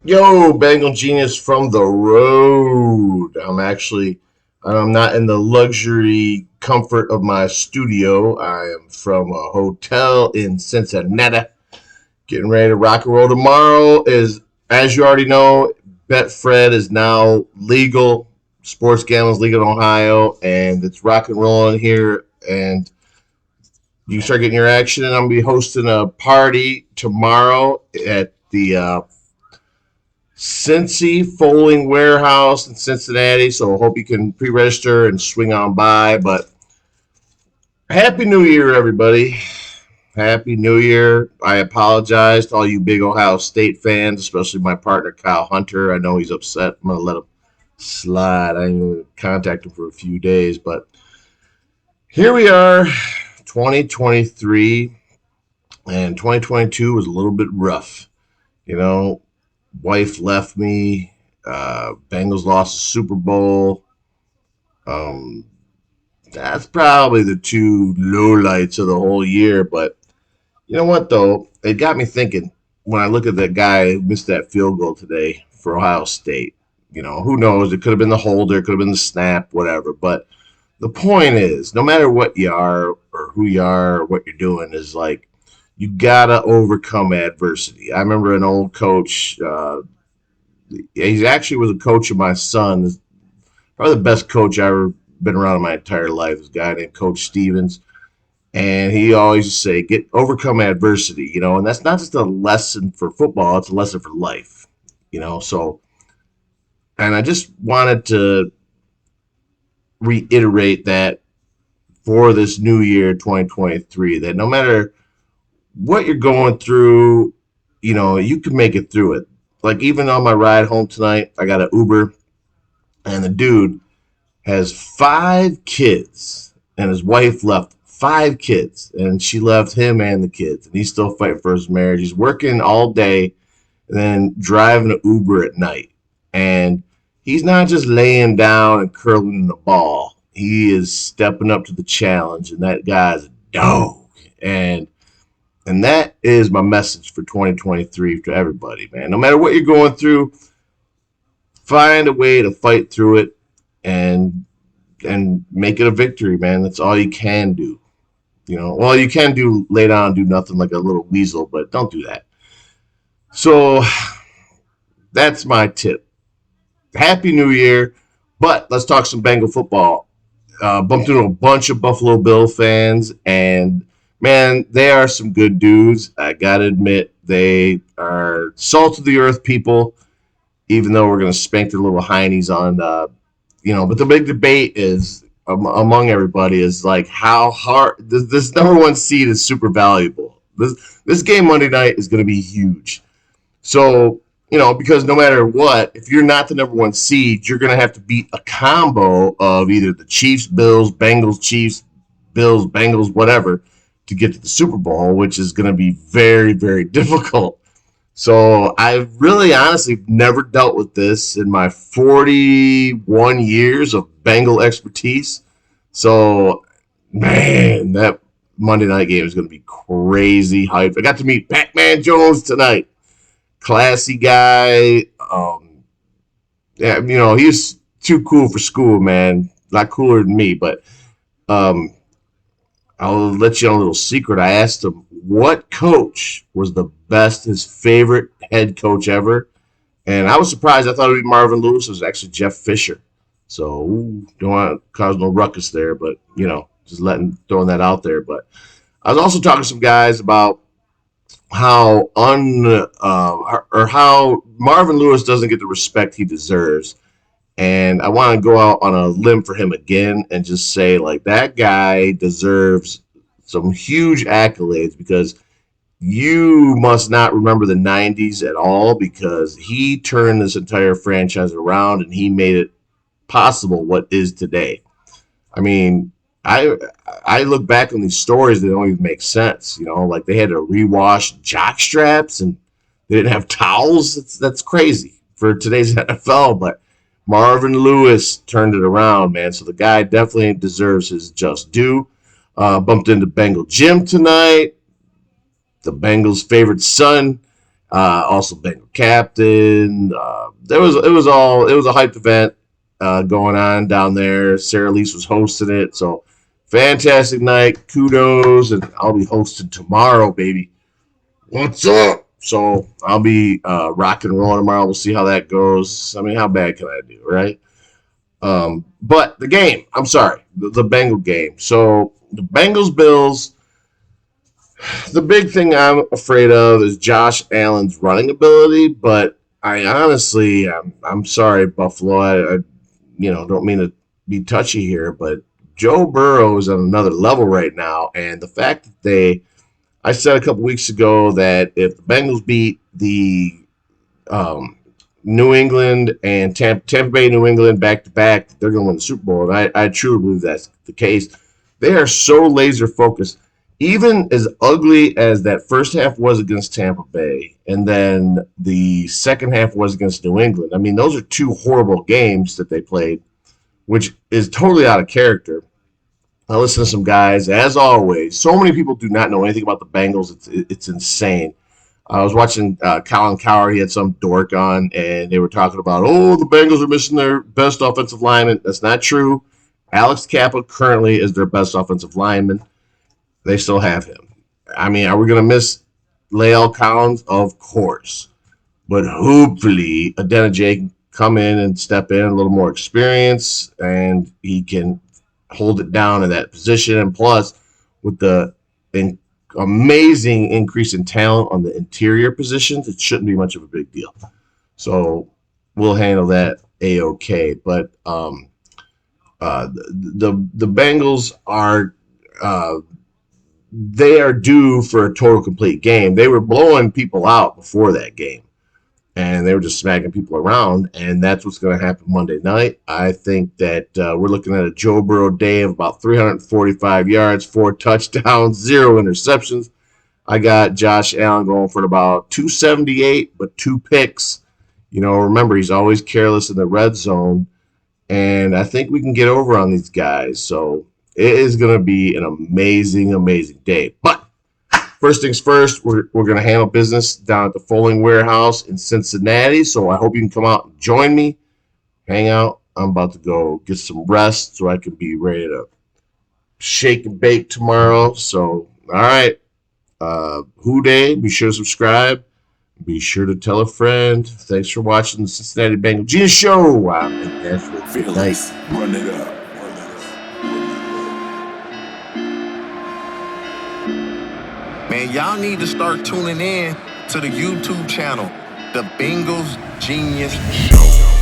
Yo, Bengal Genius from the road. I'm not in the luxury comfort of my studio. I am from a hotel in Cincinnati. Getting ready to rock and roll tomorrow. As you already know, Betfred is now legal. Sports gambling is legal in Ohio, and it's rock and rolling here. And you start getting your action. And I'm gonna be hosting a party tomorrow at the Cincy Foaling Warehouse in Cincinnati. So I hope you can pre-register and swing on by. But Happy New Year, everybody. Happy New Year. I apologize to all you big Ohio State fans, especially my partner Kyle Hunter. I know he's upset. I'm going to let him slide. I didn't even contact him for a few days. But here we are, 2023. And 2022 was a little bit rough. You know, wife left me. Bengals lost the Super Bowl. Um, that's probably the two lowlights of the whole year. But you know what, though? It got me thinking when I look at that guy who missed that field goal today for Ohio State. Who knows? It could have been the holder, it could have been the snap, whatever. But the point is, no matter what you are or who you are or what you're doing, is like you gotta overcome adversity. I remember an old coach. He actually was a coach of my son. Probably the best coach I ever been around in my entire life. This guy named Coach Stevens, and he always used to say, "Get overcome adversity," and that's not just a lesson for football; it's a lesson for life. So, and I just wanted to reiterate that for this new year, 2023, that no matter what you're going through, you can make it through it. Like even on my ride home tonight, I got an Uber, and the dude has five kids, and his wife left five kids, and she left him and the kids, and he's still fighting for his marriage. He's working all day and then driving an Uber at night. And he's not just laying down and curling the ball. He is stepping up to the challenge, and that guy's a dog. And and that is my message for 2023 to everybody, man. No matter what you're going through, find a way to fight through it and make it a victory, man. That's all you can do. Well, you can do lay down and do nothing like a little weasel, but don't do that. So that's my tip. Happy New Year. But let's talk some Bengal football. Bumped into a bunch of Buffalo Bill fans, and man, they are some good dudes. I gotta admit, they are salt of the earth people. Even though we're gonna spank their little heinies on, But the big debate is among everybody is like how hard this number one seed is super valuable. This game Monday night is going to be huge. So, because no matter what, if you're not the number one seed, you're going to have to beat a combo of either the Chiefs, Bills, Bengals, Chiefs, Bills, Bengals, whatever, to get to the Super Bowl, which is going to be very, very difficult. So I've really honestly never dealt with this in my 41 years of Bengal expertise. So, man, that Monday night game is going to be crazy hype. I got to meet Pac-Man Jones tonight. Classy guy. Yeah, he's too cool for school, man. A lot cooler than me, but um, I'll let you on a little secret. I asked him what coach was the best, his favorite head coach ever. And I was surprised. I thought it would be Marvin Lewis. It was actually Jeff Fisher. So, don't want to cause no ruckus there, but, just throwing that out there. But I was also talking to some guys about how Marvin Lewis doesn't get the respect he deserves. And I want to go out on a limb for him again and just say, like, that guy deserves some huge accolades because you must not remember the 90s at all because he turned this entire franchise around and he made it possible what is today. I mean, I I look back on these stories that don't even make sense. Like they had to rewash jock straps and they didn't have towels. That's crazy for today's NFL. But Marvin Lewis turned it around, man. So the guy definitely deserves his just due. Bumped into Bengal Jim tonight, the Bengals' favorite son. Also Bengal captain. It was a hyped event going on down there. Sarah Lease was hosting it, so fantastic night. Kudos, and I'll be hosting tomorrow, baby. What's up? So I'll be rocking and rolling tomorrow. We'll see how that goes. I mean, how bad can I do, right? But the game, I'm sorry, the Bengal game. So the Bengals Bills. The big thing I'm afraid of is Josh Allen's running ability, but I honestly, I'm sorry, Buffalo. I don't mean to be touchy here, but Joe Burrow is on another level right now, and the fact that I said a couple weeks ago that if the Bengals beat the um, New England and Tampa Bay, New England back to back, they're going to win the Super Bowl. And I truly believe that's the case. They are so laser focused. Even as ugly as that first half was against Tampa Bay, and then the second half was against New England. I mean, those are two horrible games that they played, which is totally out of character. I listen to some guys, as always. So many people do not know anything about the Bengals. It's insane. I was watching Colin Cowherd. He had some dork on, and they were talking about, oh, the Bengals are missing their best offensive lineman. That's not true. Alex Kappa currently is their best offensive lineman. They still have him. I mean, are we going to miss Lael Collins? Of course. But hopefully, Adeniji can come in and step in a little more experience, and he can hold it down in that position. And plus, with the amazing increase in talent on the interior positions, it shouldn't be much of a big deal. So we'll handle that a-okay. But the Bengals are they are due for a total complete game. They were blowing people out before that game, and they were just smacking people around, and that's what's going to happen Monday night. I think that we're looking at a Joe Burrow day of about 345 yards, 4 touchdowns, 0 interceptions. I got Josh Allen going for about 278, but 2 picks. Remember, he's always careless in the red zone, and I think we can get over on these guys. So it is going to be an amazing, amazing day. But first things first, we're going to handle business down at the Folding Warehouse in Cincinnati. So I hope you can come out and join me, hang out. I'm about to go get some rest so I can be ready to shake and bake tomorrow. So, all right. Who Day, be sure to subscribe. Be sure to tell a friend. Thanks for watching the Cincinnati Bengals Genius Show. And that's for good night. Run it up. Man, y'all need to start tuning in to the YouTube channel, The Bengals Genius Show.